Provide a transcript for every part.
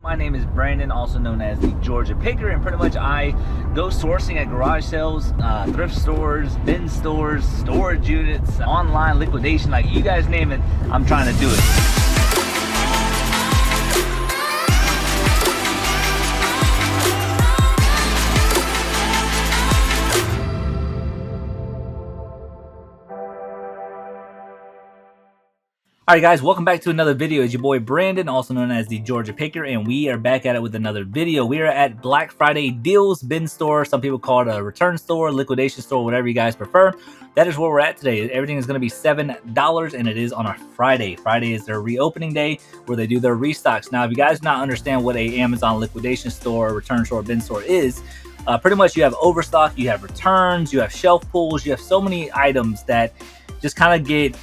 My name is Brandon, also known as the Georgia Picker, and pretty much I go sourcing at garage sales, thrift stores, bin stores, storage units, online liquidation, like you guys name it, I'm trying to do it. Alright guys, welcome back to another video. It's your boy Brandon, also known as the Georgia Picker, and we are back at it with another video. We are at Black Friday deals, bin store. Some people call it a return store, liquidation store, whatever you guys prefer. That is where we're at today. Everything is going to be $7, and it is on a Friday. Friday is their reopening day where they do their restocks. Now, if you guys do not understand what a Amazon liquidation store, return store, bin store is, pretty much you have overstock, you have returns, you have shelf pulls, you have so many items that just kind of get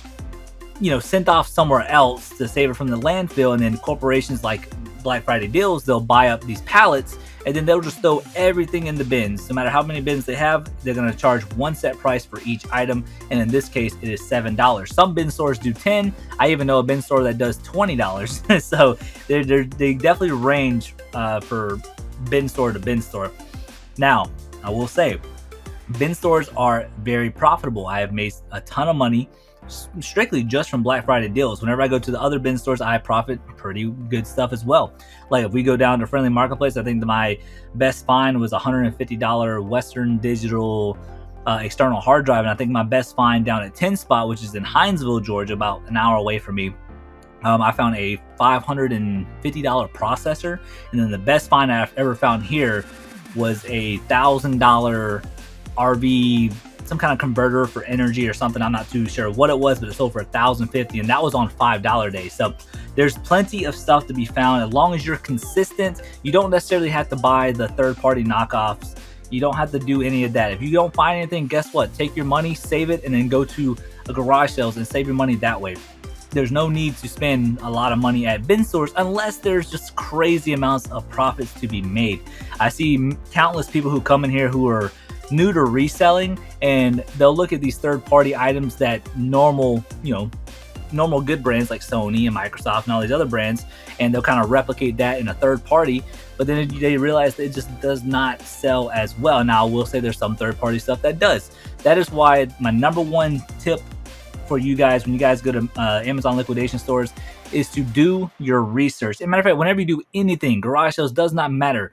sent off somewhere else to save it from the landfill, and then corporations like Black Friday deals, they'll buy up these pallets and then they'll just throw everything in the bins. No matter how many bins they have, they're going to charge one set price for each item, and in this case it is $7. Some bin stores do $10. I even know a bin store that does $20. So they definitely range for bin store to bin store. Now I will say bin stores are very profitable. I have made a ton of money strictly just from Black Friday deals. Whenever I go to the other bin stores, I profit pretty good stuff as well. Like if we go down to Friendly Marketplace, I think that my best find was $150 Western Digital external hard drive, and I think my best find down at 10 Spot, which is in Hinesville, Georgia, about an hour away from me, I found a $550 processor, and then the best find I've ever found here was a $1,000 RV, some kind of converter for energy or something. I'm not too sure what it was, but it sold for $1,050, and that was on $5 days. So there's plenty of stuff to be found as long as you're consistent. You don't necessarily have to buy the third-party knockoffs. You don't have to do any of that. If you don't find anything, guess what? Take your money, save it, and then go to a garage sales and save your money that way. There's no need to spend a lot of money at bin stores unless there's just crazy amounts of profits to be made. I see countless people who come in here who are new to reselling, and they'll look at these third-party items that normal good brands like Sony and Microsoft and all these other brands, and they'll kind of replicate that in a third party, but then they realize that it just does not sell as well. Now I will say there's some third-party stuff that does. That is why my number one tip for you guys when you guys go to Amazon liquidation stores is to do your research. As a matter of fact, whenever you do anything, garage sales, does not matter.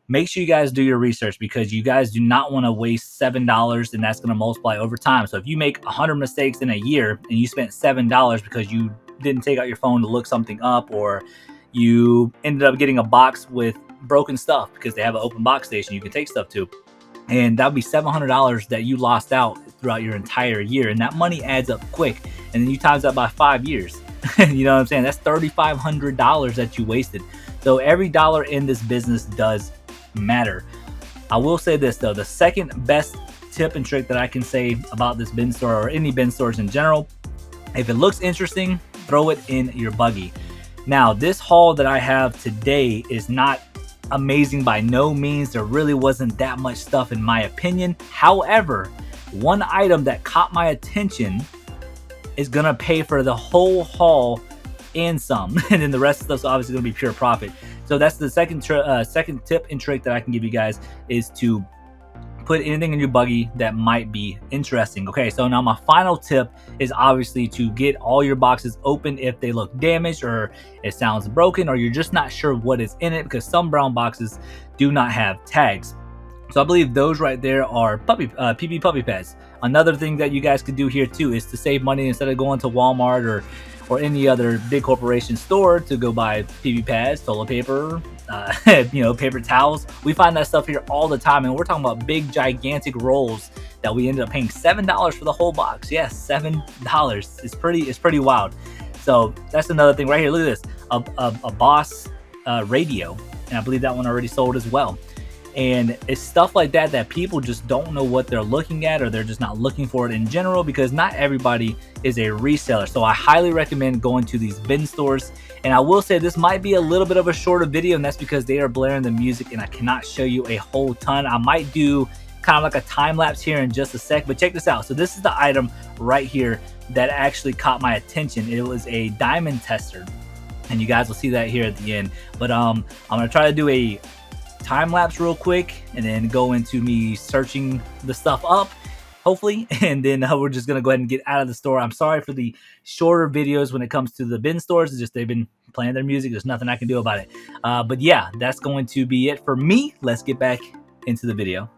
Make sure you guys do your research, because you guys do not want to waste $7, and that's going to multiply over time. So if you make 100 mistakes in a year and you spent $7 because you didn't take out your phone to look something up, or you ended up getting a box with broken stuff because they have an open box station you can take stuff to, and that would be $700 that you lost out throughout your entire year, and that money adds up quick, and then you times that by 5 years. You know what I'm saying? That's $3,500 that you wasted. So every dollar in this business does matter. I will say this though, the second best tip and trick that I can say about this bin store, or any bin stores in general, if it looks interesting, throw it in your buggy. Now this haul that I have today is not amazing by no means. There really wasn't that much stuff in my opinion. However, one item that caught my attention is gonna pay for the whole haul and some, and then the rest of stuff's obviously gonna be pure profit. So that's the second tip and trick that I can give you guys, is to put anything in your buggy that might be interesting. Okay, so now my final tip is obviously to get all your boxes open if they look damaged, or it sounds broken, or you're just not sure what is in it, because some brown boxes do not have tags. So I believe those right there are PP puppy pads. Another thing that you guys could do here too is to save money, instead of going to Walmart or any other big corporation store to go buy PP pads, toilet paper, paper towels. We find that stuff here all the time, and we're talking about big, gigantic rolls that we ended up paying $7 for the whole box. Yes, $7. It's pretty wild. So that's another thing right here. Look at this, a Boss radio, and I believe that one already sold as well. And it's stuff like that that people just don't know what they're looking at, or they're just not looking for it in general, because not everybody is a reseller. So I highly recommend going to these bin stores. And I will say this might be a little bit of a shorter video, and that's because they are blaring the music and I cannot show you a whole ton. I might do kind of like a time lapse here in just a sec, but check this out. So this is the item right here that actually caught my attention. It was a diamond tester. and you guys will see that here at the end. But I'm gonna try to do a time lapse real quick and then go into me searching the stuff up, hopefully, and then we're just gonna go ahead and get out of the store. I'm sorry for the shorter videos when it comes to the bin stores. It's just they've been playing their music. There's nothing I can do about it. But yeah, that's going to be it for me. Let's get back into the video.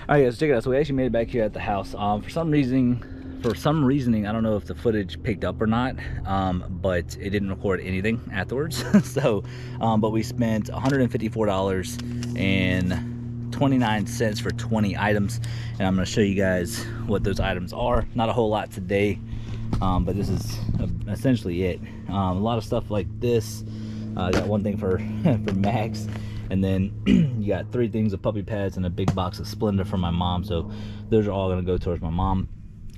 Alright guys, check it out. So we actually made it back here at the house. For some reasoning, I don't know if the footage picked up or not, but it didn't record anything afterwards. So, but we spent $154.29 for 20 items, and I'm going to show you guys what those items are. Not a whole lot today, but this is essentially it. A lot of stuff like this. I got one thing for for Max. And then you got 3 things of puppy pads and a big box of Splenda for my mom. So those are all going to go towards my mom.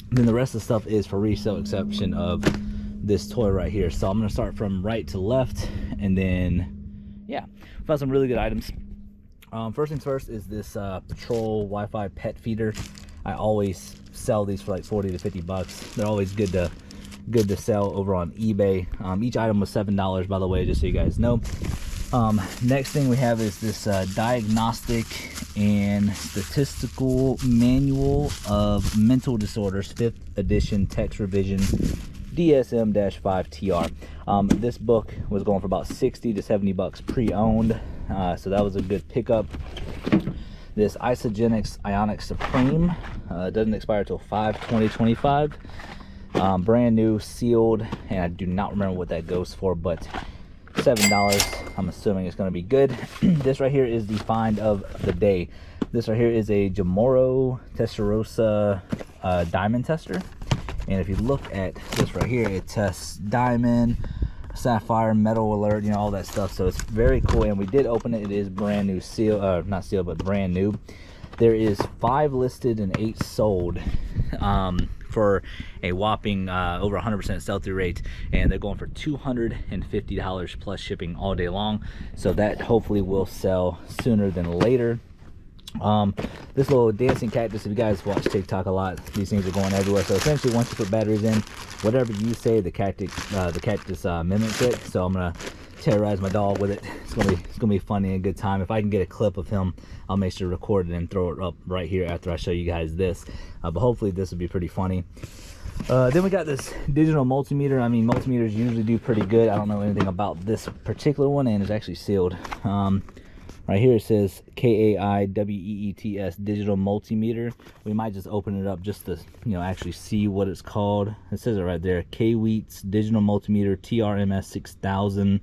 Then the rest of the stuff is for resale, exception of this toy right here. So I'm going to start from right to left. And then, yeah, found some really good items. First things first is this Patrol Wi-Fi pet feeder. I always sell these for like 40 to 50 bucks. They're always good to sell over on eBay. Each item was $7, by the way, just so you guys know. Next thing we have is this Diagnostic and Statistical Manual of Mental Disorders, 5th edition text revision, DSM-5 TR. This book was going for about 60 to 70 bucks pre-owned, so that was a good pickup. This Isogenics Ionic Supreme doesn't expire until 5/20/25. Brand new, sealed, and I do not remember what that goes for, but $7. I'm assuming it's going to be good. This right here is the find of the day. This right here is a Jamoro Testarossa diamond tester, and if you look at this right here, it tests diamond, sapphire, metal alert, you know, all that stuff. So it's very cool, and we did open it. It is brand new, seal, not sealed, but brand new. There is 5 listed and 8 sold, for a whopping over 100% sell-through rate, and they're going for $250 plus shipping all day long. So that hopefully will sell sooner than later. This little dancing cactus, if you guys watch TikTok a lot, these things are going everywhere. So essentially, once you put batteries in, whatever you say, the cactus mimics it. So I'm gonna terrorize my dog with it. It's gonna be funny and a good time. If I can get a clip of him, I'll make sure to record it and throw it up right here after I show you guys this. But hopefully this will be pretty funny. Then we got this digital multimeter. I mean, multimeters usually do pretty good. I don't know anything about this particular one, and it's actually sealed. Right here it says KAIWEETS digital multimeter. We might just open it up just to, you know, actually see what it's called. It says it right there, KWEETS digital multimeter TRMS 6000.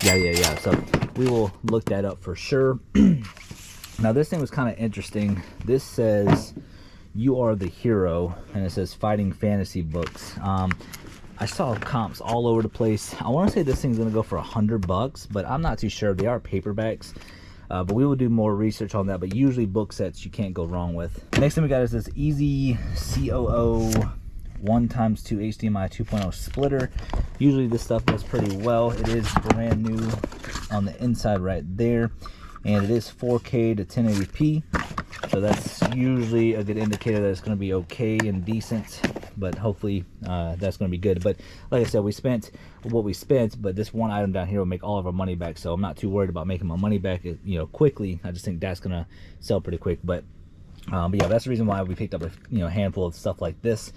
Yeah. So we will look that up for sure. Now this thing was kind of interesting. This says "You Are the Hero," and it says Fighting Fantasy Books. I saw comps all over the place. I want to say this thing's gonna go for $100, but I'm not too sure. They are paperbacks, but we will do more research on that. But usually book sets you can't go wrong with. Next thing we got is this Easy COO 1x2 HDMI 2.0 splitter. Usually this stuff does pretty well. It is brand new on the inside right there, and it is 4K to 1080p. So that's usually a good indicator that it's going to be okay and decent, but hopefully that's going to be good. But like I said, we spent what we spent, but this one item down here will make all of our money back, so I'm not too worried about making my money back, you know, quickly. I just think that's going to sell pretty quick. But yeah, that's the reason why we picked up a handful of stuff like this.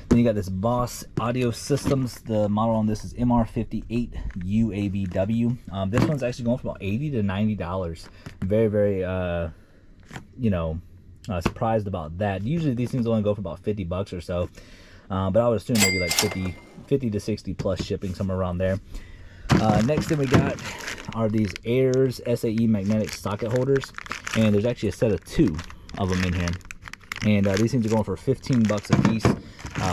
Then you got this Boss Audio Systems. The model on this is MR58 UAVW. This one's actually going for about $80 to $90. Very surprised about that. Usually these things only go for about 50 bucks or so, but I would assume maybe like 50 to 60 plus shipping, somewhere around there. Next thing we got are these Ayers SAE magnetic socket holders, and there's actually a set of 2 of them in here. And these things are going for 15 bucks a piece,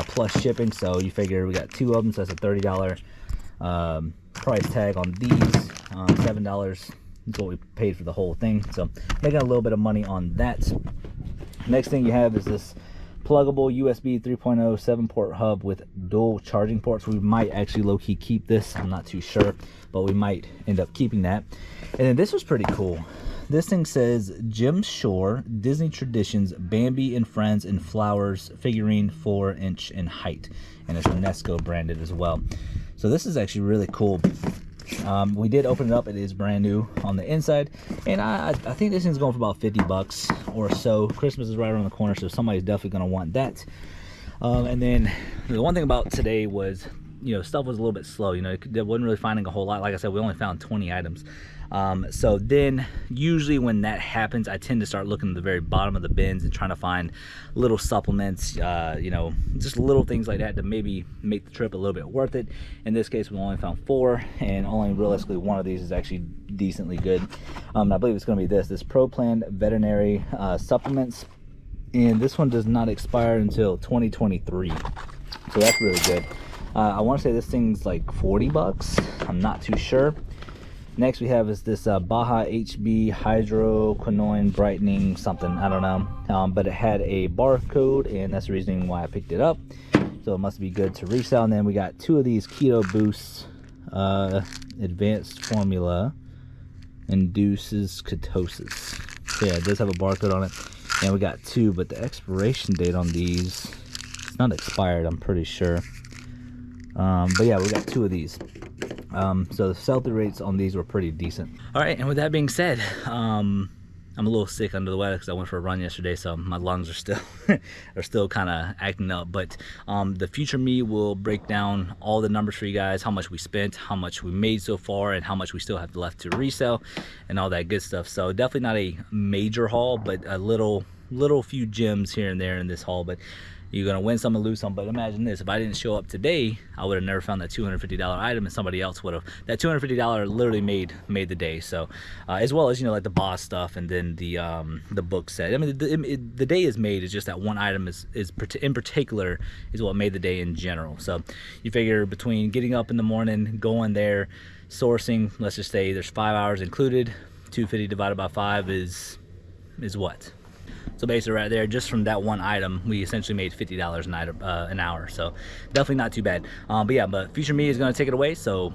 plus shipping. So you figure we got 2 of them, so that's a $30 price tag on these. $7 is what we paid for the whole thing, so making a little bit of money on that. Next thing you have is this pluggable USB 3.0 7-port hub with dual charging ports. We might actually low-key keep this, I'm not too sure, but we might end up keeping that. And then this was pretty cool. This thing says Jim Shore Disney Traditions Bambi and Friends and Flowers figurine 4-inch in height, and it's UNESCO branded as well. So this is actually really cool. We did open it up. It is brand new on the inside, and I think this thing's going for about 50 bucks or so. Christmas is right around the corner, so somebody's definitely going to want that. And then the one thing about today was, you know, stuff was a little bit slow. You know, they wasn't really finding a whole lot. Like I said, we only found 20 items. So then usually when that happens, I tend to start looking at the very bottom of the bins and trying to find little supplements, you know, just little things like that to maybe make the trip a little bit worth it. In this case, we only found 4, and only realistically one of these is actually decently good. I believe it's going to be this Pro Plan veterinary supplements, and this one does not expire until 2023, so that's really good. I want to say this thing's like 40 bucks. I'm not too sure. Next we have is this Baja HB hydroquinone brightening something, I don't know, but it had a barcode, and that's the reason why I picked it up, so it must be good to resell. And then we got 2 of these Keto Boost advanced formula induces ketosis. So yeah, it does have a barcode on it, and we got 2, but the expiration date on these, it's not expired, I'm pretty sure. But yeah, we got 2 of these. So the sell-through rates on these were pretty decent. All right, and with that being said, I'm a little sick under the weather because I went for a run yesterday, so my lungs are still kind of acting up. But the future me will break down all the numbers for you guys, how much we spent, how much we made so far, and how much we still have left to resell, and all that good stuff. So definitely not a major haul, but a little few gems here and there in this haul. But you're gonna win some and lose some. But imagine this, if I didn't show up today, I would have never found that $250 item, and somebody else would have. That $250 literally made the day. So as well as, you know, like the boss stuff, and then the book set. I mean, the day is made. It's just that one item is in particular is what made the day in general. So you figure between getting up in the morning, going there, sourcing, let's just say there's 5 hours included, 250 divided by 5 is what? So basically right there, just from that one item, we essentially made $50 an hour. So definitely not too bad. But yeah, but future me is gonna take it away, so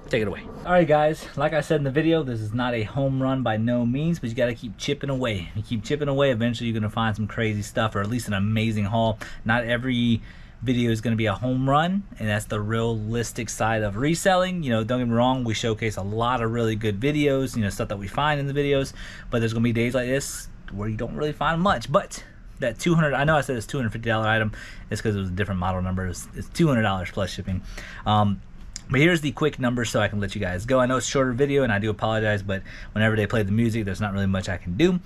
take it away. All right guys, like I said in the video, this is not a home run by no means, but you gotta keep chipping away. You keep chipping away, eventually you're gonna find some crazy stuff, or at least an amazing haul. Not every video is going to be a home run, and that's the realistic side of reselling. You know, don't get me wrong, we showcase a lot of really good videos, you know, stuff that we find in the videos, but there's going to be days like this where you don't really find much. But that $200, I know I said it's $250 item, it's because it was a different model number. It's $200 plus shipping. But here's the quick numbers so I can let you guys go. I know it's a shorter video, and I do apologize, but whenever they play the music, there's not really much I can do.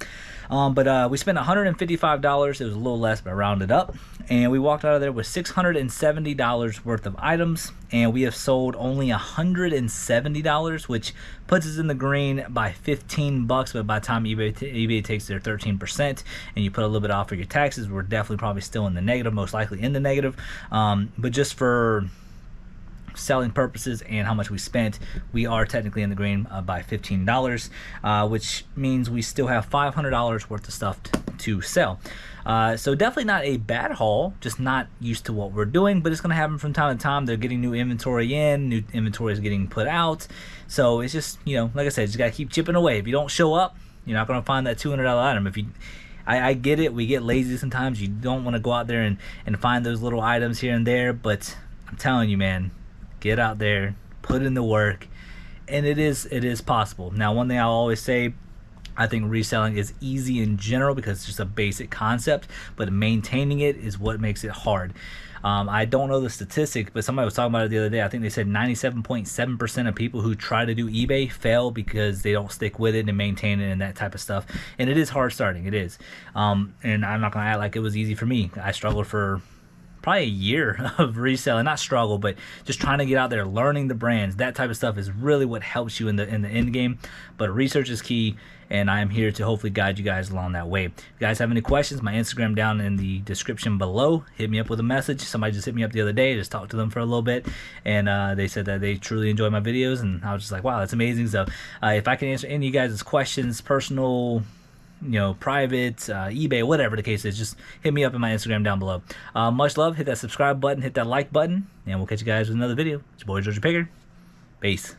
But we spent $155. It was a little less, but I rounded up. And we walked out of there with $670 worth of items, and we have sold only $170, which puts us in the green by 15 bucks. But by the time eBay takes their 13% and you put a little bit off for your taxes, we're definitely probably still in the negative, most likely in the negative. But just for selling purposes and how much we spent, we are technically in the green by $15, which means we still have $500 worth of stuff to sell. So definitely not a bad haul, just not used to what we're doing, but it's going to happen from time to time. They're getting new inventory in, new inventory is getting put out. So it's just, you know, like I said, you just got to keep chipping away. If you don't show up, you're not going to find that $200 item. If you I get it, we get lazy sometimes. You don't want to go out there and find those little items here and there, but I'm telling you, man, get out there, put in the work, and it is possible. Now, one thing I'll always say, I think reselling is easy in general because it's just a basic concept, but maintaining it is what makes it hard. I don't know the statistic, but somebody was talking about it the other day. I think they said 97.7% of people who try to do eBay fail because they don't stick with it and maintain it and that type of stuff. And it is hard starting, it is. And I'm not gonna act like it was easy for me. I struggled for probably a year of reselling, not struggle, but just trying to get out there, learning the brands. That type of stuff is really what helps you in the end game. But research is key, and I am here to hopefully guide you guys along that way. If you guys have any questions, my Instagram down in the description below. Hit me up with a message. Somebody just hit me up the other day, just talked to them for a little bit, and they said that they truly enjoy my videos, and I was just like, wow, that's amazing. So if I can answer any of you guys' questions, personal, private, eBay, whatever the case is, just hit me up in my Instagram down below. Much love. Hit that subscribe button, hit that like button, and we'll catch you guys with another video. It's your boy Georgia Picker. Peace.